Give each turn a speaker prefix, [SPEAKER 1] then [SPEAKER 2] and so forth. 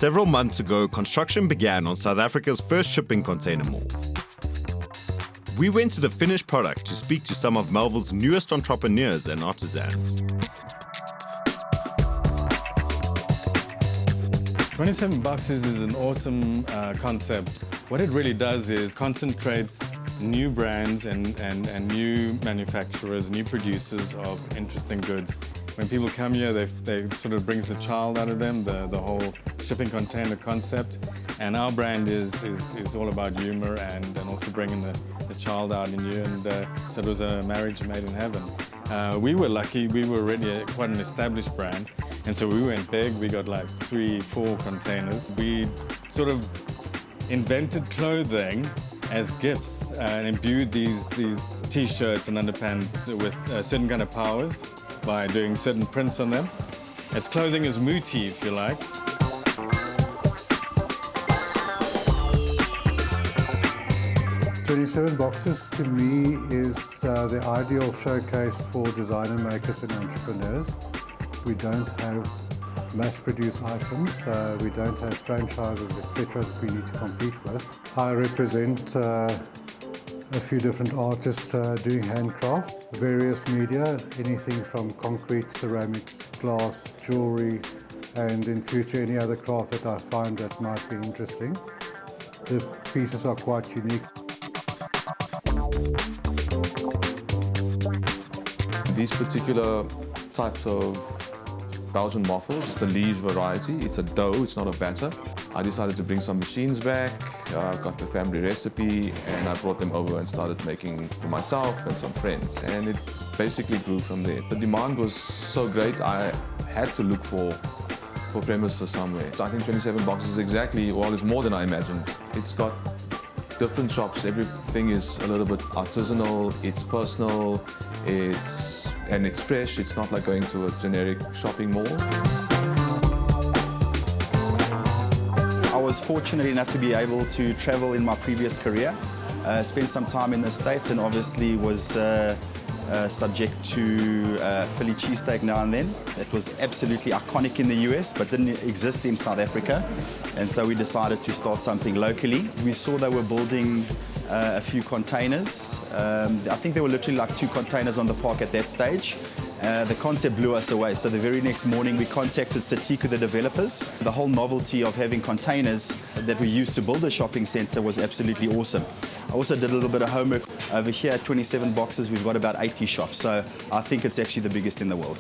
[SPEAKER 1] Several months ago, construction began on South Africa's first shipping container mall. We went to the finished product to speak to some of Melville's newest entrepreneurs and artisans.
[SPEAKER 2] 27 boxes is an awesome concept. What it really does is concentrates new brands and new manufacturers, new producers of interesting goods. When people come here, they sort of brings the child out of them, the whole shipping container concept. And our brand is all about humor and also bringing the child out in you. And so it was a marriage made in heaven. We were lucky, we were already quite an established brand. And so we went big, we got like 3-4 containers. We sort of invented clothing as gifts and imbued these t-shirts and underpants with certain kind of powers by doing certain prints on them. It's clothing as muti, if you like.
[SPEAKER 3] "27 boxes to me is the ideal showcase for designer makers and entrepreneurs. We don't have mass-produced items, we don't have franchises, etc. that we need to compete with. I represent a few different artists doing handcraft, various media, anything from concrete, ceramics, glass, jewellery, and in future any other craft that I find that might be interesting. The pieces are quite unique.
[SPEAKER 4] These particular types of Belgian waffles, the Liege variety, it's a dough, it's not a batter. I decided to bring some machines back, got the family recipe, and I brought them over and started making for myself and some friends. And it basically grew from there. The demand was so great, I had to look for premises somewhere. I think 27 boxes is exactly, well, it's more than I imagined. It's got different shops, everything is a little bit artisanal, it's personal, and it's fresh, it's not like going to a generic shopping mall.
[SPEAKER 5] I was fortunate enough to be able to travel in my previous career, spend some time in the States, and obviously was subject to Philly cheesesteak now and then. It was absolutely iconic in the US, but didn't exist in South Africa. And so we decided to start something locally. We saw they were building a few containers. I think there were literally like 2 containers on the park at that stage. The concept blew us away. So the very next morning we contacted Satiku, the developers. The whole novelty of having containers that we used to build a shopping center was absolutely awesome. I also did a little bit of homework. Over here at 27 boxes, we've got about 80 shops. So I think it's actually the biggest in the world.